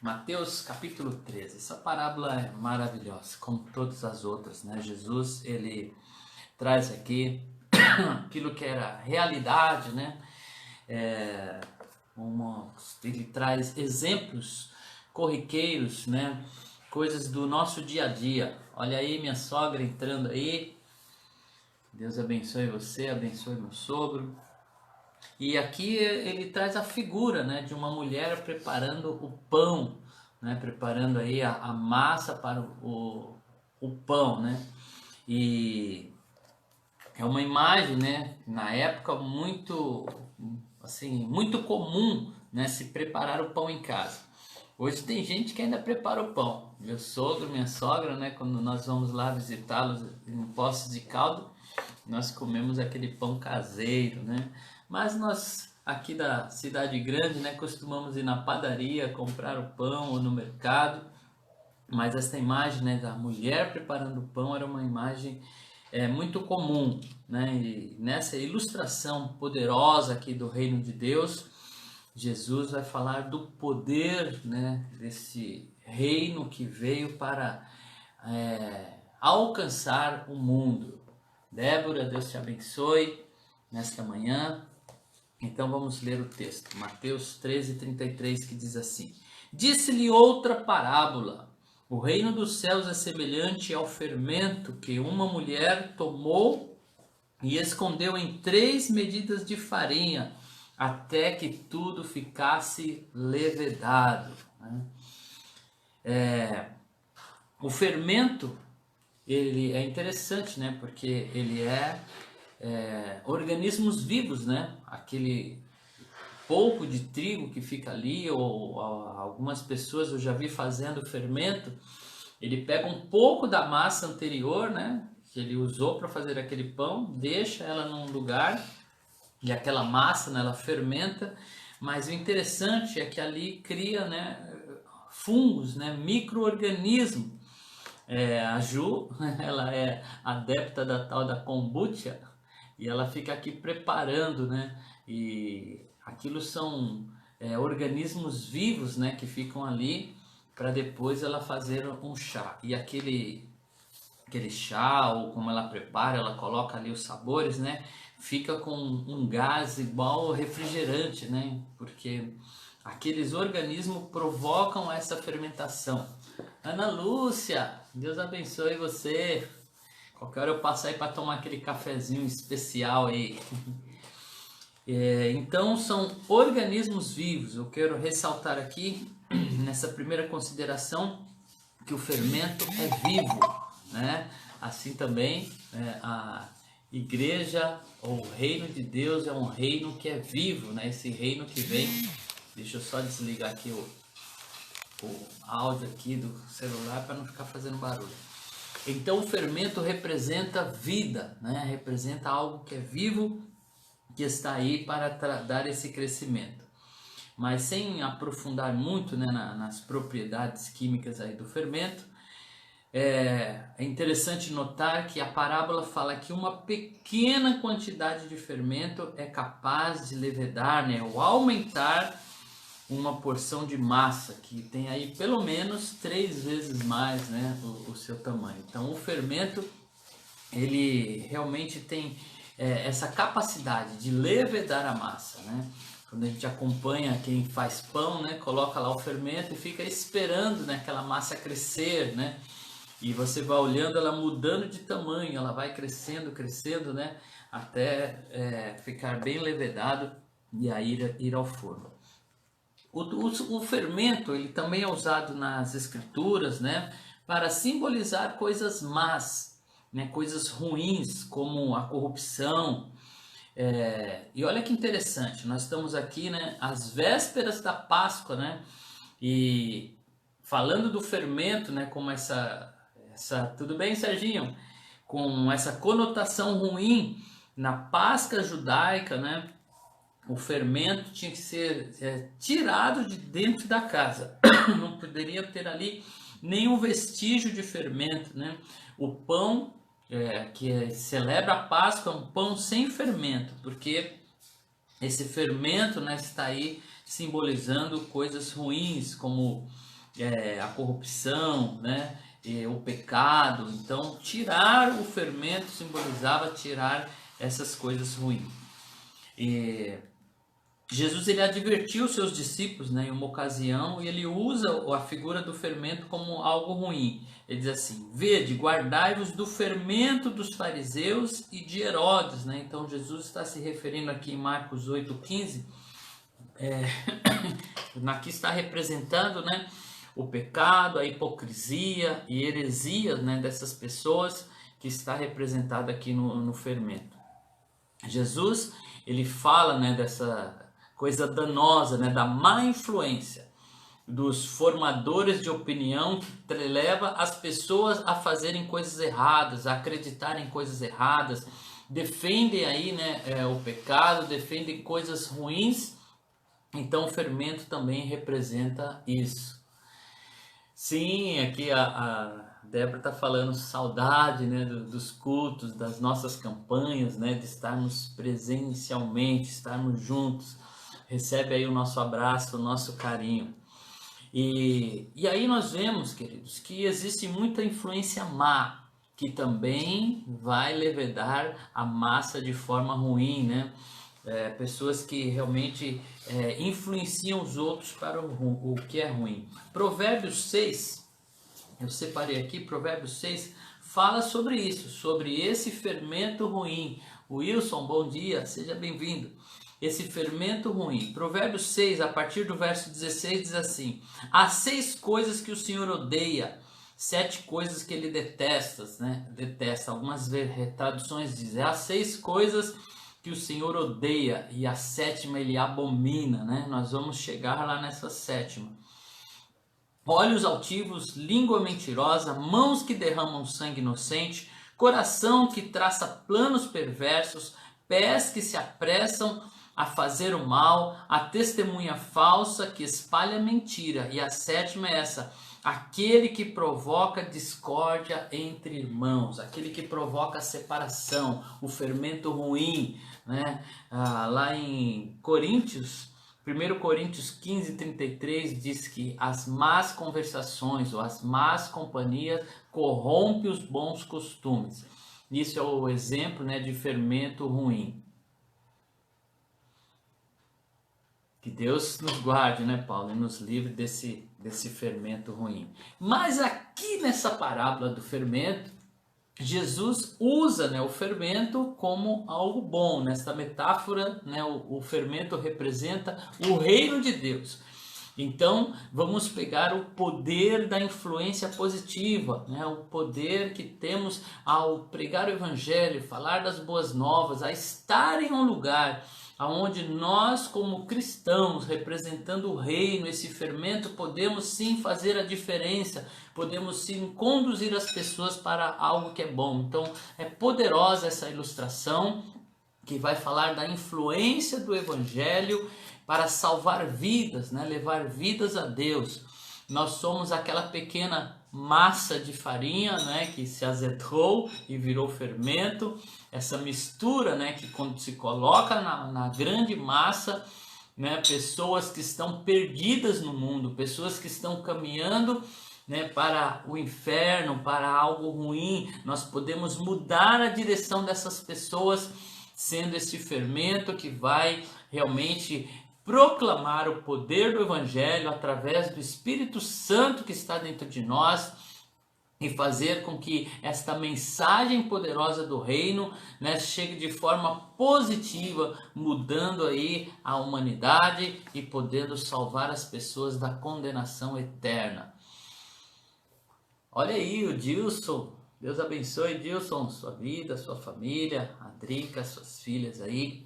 Mateus capítulo 13. Essa parábola é maravilhosa, como todas as outras, né? Jesus, ele traz aqui aquilo que era realidade, né? Ele traz exemplos corriqueiros, né? Coisas do nosso dia a dia. Olha aí minha sogra entrando aí. Deus abençoe você, abençoe meu sogro. E aqui ele traz a figura, né, de uma mulher preparando o pão, né, preparando aí a massa para o pão, né? E é uma imagem, né, na época muito assim, muito comum, né, se preparar o pão em casa. Hoje tem gente que ainda prepara o pão. Meu sogro, minha sogra, né, quando nós vamos lá visitá-los em Poços de Caldo, nós comemos aquele pão caseiro, né? Mas nós aqui da cidade grande, né, costumamos ir na padaria comprar o pão ou no mercado. Mas essa imagem, né, da mulher preparando o pão era uma imagem muito comum, né? E nessa ilustração poderosa aqui do reino de Deus, Jesus vai falar do poder, né, desse reino que veio para alcançar o mundo. Débora, Deus te abençoe nesta manhã. Então vamos ler o texto, Mateus 13:33, que diz assim: Disse-lhe outra parábola: o reino dos céus é semelhante ao fermento que uma mulher tomou e escondeu em 3 medidas de farinha, até que tudo ficasse levedado. O fermento, ele é interessante, né? Porque ele é organismos vivos, né? Aquele pouco de trigo que fica ali, ou algumas pessoas eu já vi fazendo fermento, ele pega um pouco da massa anterior, né? Que ele usou para fazer aquele pão, deixa ela num lugar e aquela massa, né, ela fermenta, mas o interessante é que ali cria, né, fungos, né, micro-organismos. A Ju, ela é adepta da tal da kombucha e ela fica aqui preparando, né? E aquilo são organismos vivos, né? Que ficam ali para depois ela fazer um chá. E aquele chá, ou como ela prepara, ela coloca ali os sabores, né? Fica com um gás igual refrigerante, né? Porque aqueles organismos provocam essa fermentação. Ana Lúcia, Deus abençoe você. Qualquer hora eu passo aí para tomar aquele cafezinho especial aí. Então são organismos vivos. Eu quero ressaltar aqui, nessa primeira consideração, que o fermento é vivo, né? Assim também a igreja ou o reino de Deus é um reino que é vivo, né? Esse reino que vem. Deixa eu só desligar aqui o áudio aqui do celular para não ficar fazendo barulho. Então o fermento representa vida, né? Representa algo que é vivo, que está aí para dar esse crescimento. Mas sem aprofundar muito, né, nas propriedades químicas aí do fermento, é interessante notar que a parábola fala que uma pequena quantidade de fermento é capaz de levedar, né, ou aumentar uma porção de massa que tem aí pelo menos 3 vezes mais, né, o seu tamanho. Então o fermento, ele realmente tem essa capacidade de levedar a massa, né? Quando a gente acompanha quem faz pão, né, coloca lá o fermento e fica esperando, né, aquela massa crescer, né? E você vai olhando ela mudando de tamanho, ela vai crescendo, crescendo, né, até ficar bem levedado e aí ir ao forno. O fermento, ele também é usado nas escrituras, né, para simbolizar coisas más, né, coisas ruins, como a corrupção. E olha que interessante, nós estamos aqui, né, às vésperas da Páscoa, né, e falando do fermento, né, como tudo bem, Serginho? Com essa conotação ruim na Páscoa judaica, né, o fermento tinha que ser tirado de dentro da casa. Não poderia ter ali nenhum vestígio de fermento, né? O pão que celebra a Páscoa é um pão sem fermento, porque esse fermento, né, está aí simbolizando coisas ruins, como a corrupção, né? E o pecado. Então, tirar o fermento simbolizava tirar essas coisas ruins. E Jesus ele advertiu seus discípulos, né, em uma ocasião, e ele usa a figura do fermento como algo ruim. Ele diz assim: vede, guardai-vos do fermento dos fariseus e de Herodes, né? Então Jesus está se referindo aqui em Marcos 8,15, aqui está representando, né, o pecado, a hipocrisia e heresia, né, dessas pessoas, que está representado aqui no fermento. Jesus ele fala, né, dessa coisa danosa, né, da má influência dos formadores de opinião que leva as pessoas a fazerem coisas erradas, a acreditarem em coisas erradas, defendem aí, né, o pecado, defendem coisas ruins. Então o fermento também representa isso. Sim, aqui a Débora está falando saudade, né, dos cultos, das nossas campanhas, né, de estarmos presencialmente, estarmos juntos. Recebe aí o nosso abraço, o nosso carinho. E aí nós vemos, queridos, que existe muita influência má, que também vai levedar a massa de forma ruim, né? Pessoas que realmente influenciam os outros para o que é ruim. Provérbios 6, eu separei aqui, Provérbios 6, fala sobre isso, sobre esse fermento ruim. Wilson, bom dia, seja bem-vindo. Esse fermento ruim. Provérbios 6, a partir do verso 16, diz assim: há 6 coisas que o Senhor odeia, 7 coisas que ele detesta, né? Detesta. Algumas traduções dizem: há 6 coisas que o Senhor odeia e a 7ª ele abomina, né? Nós vamos chegar lá nessa 7ª. Olhos altivos, língua mentirosa, mãos que derramam sangue inocente, coração que traça planos perversos, pés que se apressam a fazer o mal, a testemunha falsa que espalha mentira. E a 7ª é essa: aquele que provoca discórdia entre irmãos, aquele que provoca separação, o fermento ruim, né? Lá em Coríntios, 1 Coríntios 15:33 diz que as más conversações ou as más companhias corrompem os bons costumes. Isso é o exemplo, né, de fermento ruim. Que Deus nos guarde, né, Paulo, e nos livre desse fermento ruim. Mas aqui nessa parábola do fermento, Jesus usa, né, o fermento como algo bom. Nessa metáfora, né, o fermento representa o reino de Deus. Então, vamos pegar o poder da influência positiva, né, o poder que temos ao pregar o evangelho, falar das boas novas, a estar em um lugar onde nós, como cristãos, representando o reino, esse fermento, podemos sim fazer a diferença, podemos sim conduzir as pessoas para algo que é bom. Então, é poderosa essa ilustração que vai falar da influência do evangelho para salvar vidas, né? Levar vidas a Deus. Nós somos aquela pequena massa de farinha, né, que se azedou e virou fermento. Essa mistura, né, que quando se coloca na grande massa, né, pessoas que estão perdidas no mundo, pessoas que estão caminhando, né, para o inferno, para algo ruim, nós podemos mudar a direção dessas pessoas, sendo esse fermento que vai realmente proclamar o poder do evangelho através do Espírito Santo que está dentro de nós e fazer com que esta mensagem poderosa do reino, né, chegue de forma positiva, mudando aí a humanidade e podendo salvar as pessoas da condenação eterna. Olha aí o Dilson, Deus abençoe Dilson, sua vida, sua família, a Drica, suas filhas aí.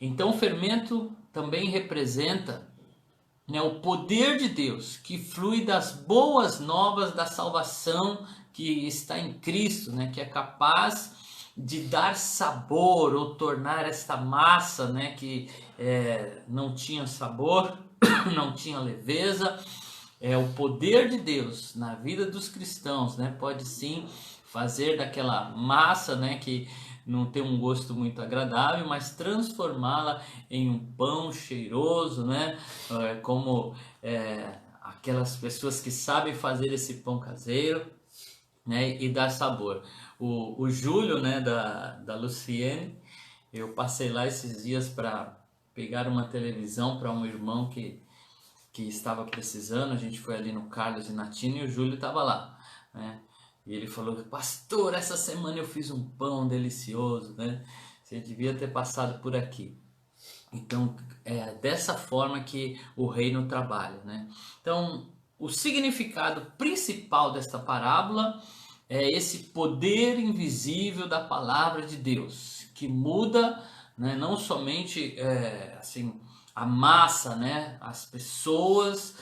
Então o fermento também representa, né, o poder de Deus que flui das boas novas da salvação que está em Cristo, né, que é capaz de dar sabor ou tornar esta massa, né, que não tinha sabor, não tinha leveza. O poder de Deus na vida dos cristãos, né, pode sim fazer daquela massa, né, que não tem um gosto muito agradável, mas transformá-la em um pão cheiroso, né, como aquelas pessoas que sabem fazer esse pão caseiro, né, e dar sabor. O Júlio, né, da Luciene, eu passei lá esses dias para pegar uma televisão para um irmão que estava precisando. A gente foi ali no Carlos e Natino e o Júlio estava lá, né? E ele falou: pastor, essa semana eu fiz um pão delicioso, né? Você devia ter passado por aqui. Então, é dessa forma que o reino trabalha, né? Então, o significado principal desta parábola é esse poder invisível da palavra de Deus, que muda, né, não somente assim, a massa, né, as pessoas,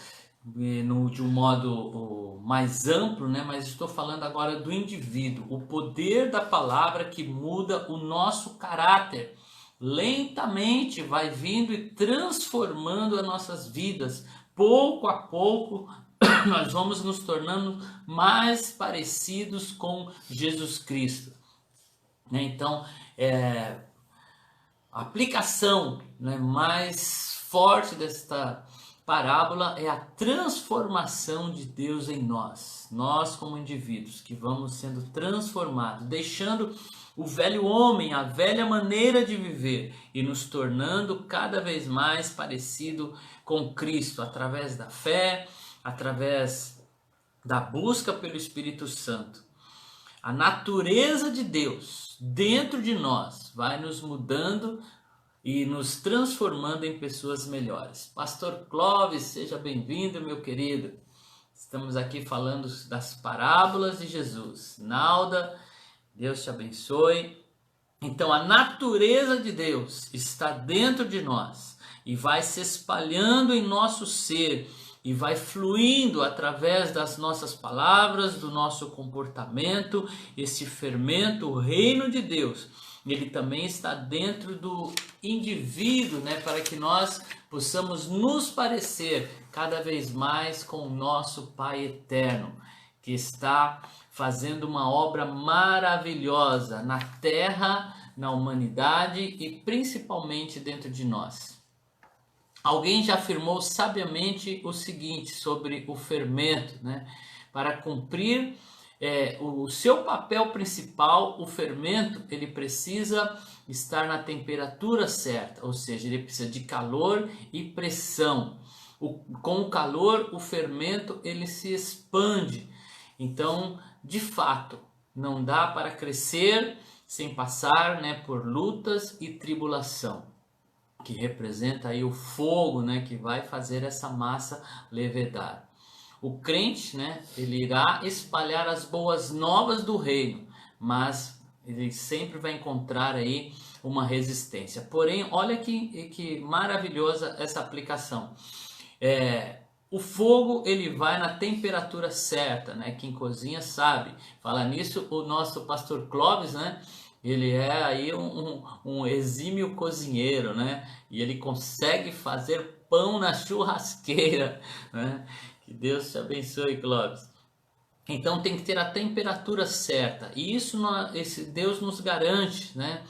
de um modo mais amplo, né, mas estou falando agora do indivíduo, o poder da palavra que muda o nosso caráter. Lentamente vai vindo e transformando as nossas vidas, pouco a pouco. Nós vamos nos tornando mais parecidos com Jesus Cristo, né? Então, a aplicação, né, mais forte desta parábola é a transformação de Deus em nós. Nós como indivíduos que vamos sendo transformados, deixando o velho homem, a velha maneira de viver e nos tornando cada vez mais parecido com Cristo, através da fé, através da busca pelo Espírito Santo. A natureza de Deus dentro de nós vai nos mudando e nos transformando em pessoas melhores. Pastor Clóvis, seja bem-vindo, meu querido. Estamos aqui falando das parábolas de Jesus. Nalda, Deus te abençoe. Então, a natureza de Deus está dentro de nós e vai se espalhando em nosso ser e vai fluindo através das nossas palavras, do nosso comportamento, esse fermento, o reino de Deus. Ele também está dentro do indivíduo, né, para que nós possamos nos parecer cada vez mais com o nosso Pai eterno, que está fazendo uma obra maravilhosa na terra, na humanidade e principalmente dentro de nós. Alguém já afirmou sabiamente o seguinte sobre o fermento, né? Para cumprir o seu papel principal, o fermento ele precisa estar na temperatura certa, ou seja, ele precisa de calor e pressão. Com o calor, o fermento ele se expande. Então, de fato, não dá para crescer sem passar, né, por lutas e tribulação, que representa aí o fogo, né, que vai fazer essa massa levedar. O crente, né, ele irá espalhar as boas novas do reino, mas ele sempre vai encontrar aí uma resistência. Porém, olha que maravilhosa essa aplicação. O fogo ele vai na temperatura certa, né? Quem cozinha sabe. Fala nisso, o nosso pastor Clóvis, né? Ele é aí um exímio cozinheiro, né? E ele consegue fazer pão na churrasqueira, né? Que Deus te abençoe, Clóvis. Então tem que ter a temperatura certa. E isso esse Deus nos garante, né?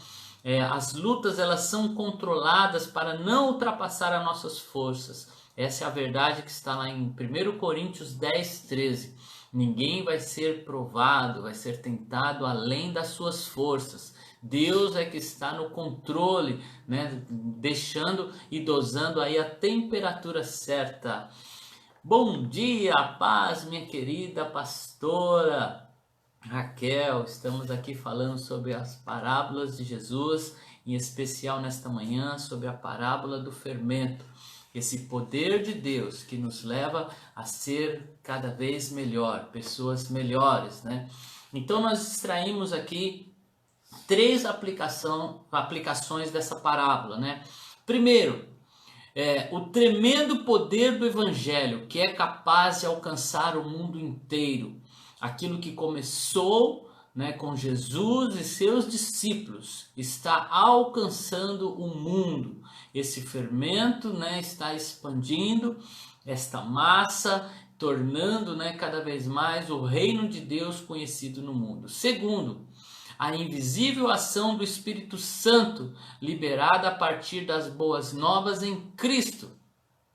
As lutas elas são controladas para não ultrapassar as nossas forças. Essa é a verdade que está lá em 1 Coríntios 10, 13. Ninguém vai ser provado, vai ser tentado além das suas forças. Deus é que está no controle, né? Deixando e dosando aí a temperatura certa. Bom dia, paz, minha querida pastora Raquel. Estamos aqui falando sobre as parábolas de Jesus, em especial nesta manhã sobre a parábola do fermento. Esse poder de Deus que nos leva a ser cada vez melhor, pessoas melhores, né? Então nós extraímos aqui 3 aplicações dessa parábola, né? Primeiro, o tremendo poder do Evangelho, que é capaz de alcançar o mundo inteiro. Aquilo que começou, né, com Jesus e seus discípulos, está alcançando o mundo. Esse fermento, né, está expandindo esta massa, tornando, né, cada vez mais o reino de Deus conhecido no mundo. Segundo, a invisível ação do Espírito Santo, liberada a partir das boas novas em Cristo.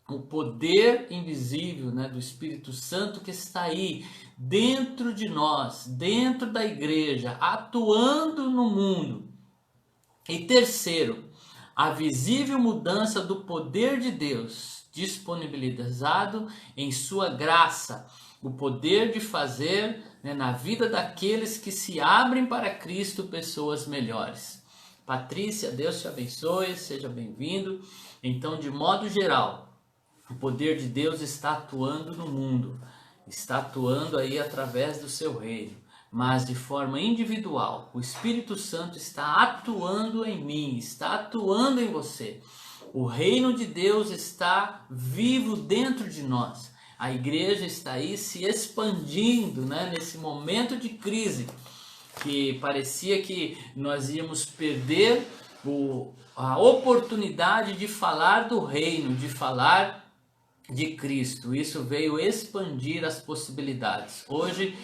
o poder invisível, né, do Espírito Santo que está aí dentro de nós, dentro da igreja, atuando no mundo. E terceiro, a visível mudança do poder de Deus disponibilizado em sua graça, o poder de fazer, né, na vida daqueles que se abrem para Cristo pessoas melhores. Patrícia, Deus te abençoe, seja bem-vindo. Então, de modo geral, o poder de Deus está atuando no mundo, está atuando aí através do seu reino, mas de forma individual. O Espírito Santo está atuando em mim, está atuando em você. O reino de Deus está vivo dentro de nós. A igreja está aí se expandindo, né, nesse momento de crise, que parecia que nós íamos perder a oportunidade de falar do reino, de falar de Cristo. Isso veio expandir as possibilidades. Hoje,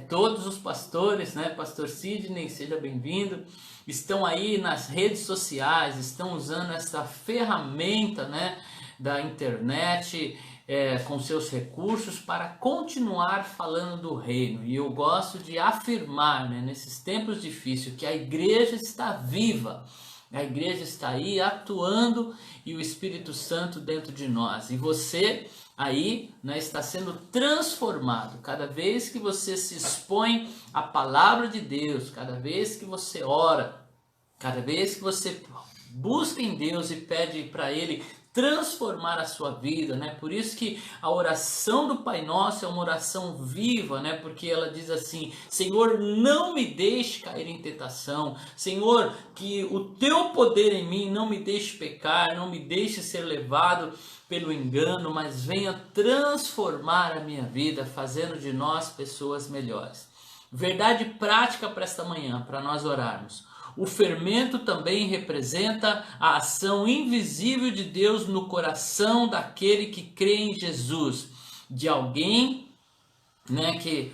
todos os pastores, né, Pastor Sidney, seja bem-vindo, estão aí nas redes sociais, estão usando essa ferramenta, né, da internet, com seus recursos para continuar falando do reino. E eu gosto de afirmar, né, nesses tempos difíceis, que a igreja está viva. A igreja está aí atuando e o Espírito Santo dentro de nós. E você aí, né, está sendo transformado. Cada vez que você se expõe à palavra de Deus, cada vez que você ora, cada vez que você busca em Deus e pede para Ele transformar a sua vida, né? Por isso que a oração do Pai Nosso é uma oração viva, né? Porque ela diz assim: Senhor, não me deixe cair em tentação. Senhor, que o teu poder em mim não me deixe pecar, não me deixe ser levado pelo engano, mas venha transformar a minha vida, fazendo de nós pessoas melhores. Verdade prática para esta manhã, para nós orarmos. O fermento também representa a ação invisível de Deus no coração daquele que crê em Jesus, de alguém, né, que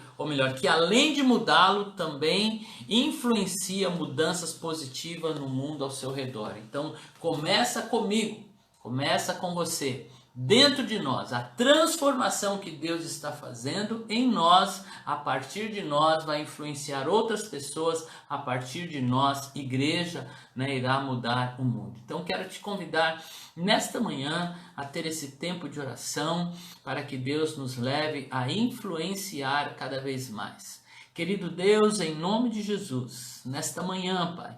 além de mudá-lo, também influencia mudanças positivas no mundo ao seu redor. Então, começa comigo, começa com você. Dentro de nós, a transformação que Deus está fazendo em nós, a partir de nós, vai influenciar outras pessoas, a partir de nós, igreja, né, irá mudar o mundo. Então quero te convidar nesta manhã a ter esse tempo de oração, para que Deus nos leve a influenciar cada vez mais. Querido Deus, em nome de Jesus, nesta manhã, Pai,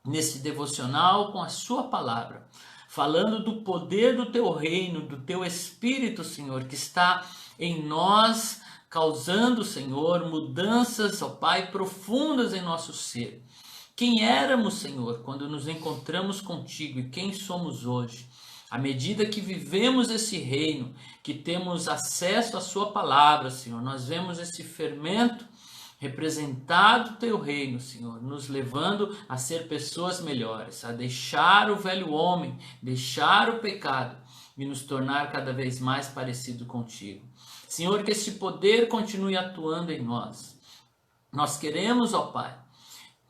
nesse devocional com a sua palavra, falando do poder do teu reino, do teu Espírito, Senhor, que está em nós, causando, Senhor, mudanças, ó Pai, profundas em nosso ser. Quem éramos, Senhor, quando nos encontramos contigo e quem somos hoje? À medida que vivemos esse reino, que temos acesso à sua palavra, Senhor, nós vemos esse fermento representado teu reino, Senhor, nos levando a ser pessoas melhores, a deixar o velho homem, deixar o pecado e nos tornar cada vez mais parecido contigo. Senhor, que esse poder continue atuando em nós. Nós queremos, ó Pai,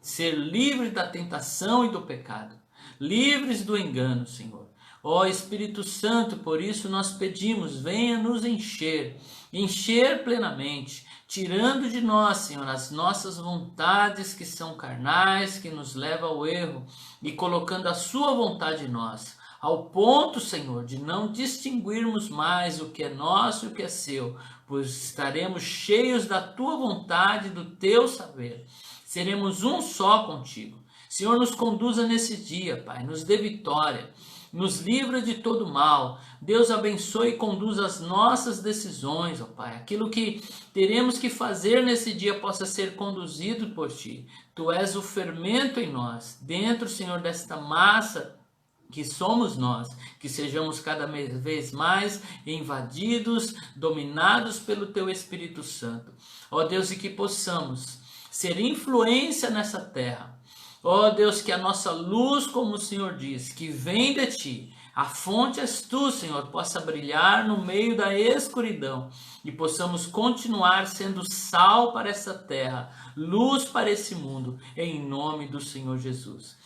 ser livres da tentação e do pecado, livres do engano, Senhor. Ó Espírito Santo, por isso nós pedimos, venha nos encher plenamente, tirando de nós, Senhor, as nossas vontades que são carnais, que nos levam ao erro, e colocando a sua vontade em nós, ao ponto, Senhor, de não distinguirmos mais o que é nosso e o que é seu, pois estaremos cheios da tua vontade e do teu saber. Seremos um só contigo. Senhor, nos conduza nesse dia, Pai, nos dê vitória, nos livra de todo mal. Deus abençoe e conduza as nossas decisões, ó Pai. Aquilo que teremos que fazer nesse dia possa ser conduzido por Ti. Tu és o fermento em nós, dentro, Senhor, desta massa que somos nós, que sejamos cada vez mais invadidos, dominados pelo Teu Espírito Santo. Ó Deus, e que possamos ser influência nessa terra. Ó Deus, que a nossa luz, como o Senhor diz, que vem de Ti, a fonte és Tu, Senhor, possa brilhar no meio da escuridão e possamos continuar sendo sal para essa terra, luz para esse mundo, em nome do Senhor Jesus.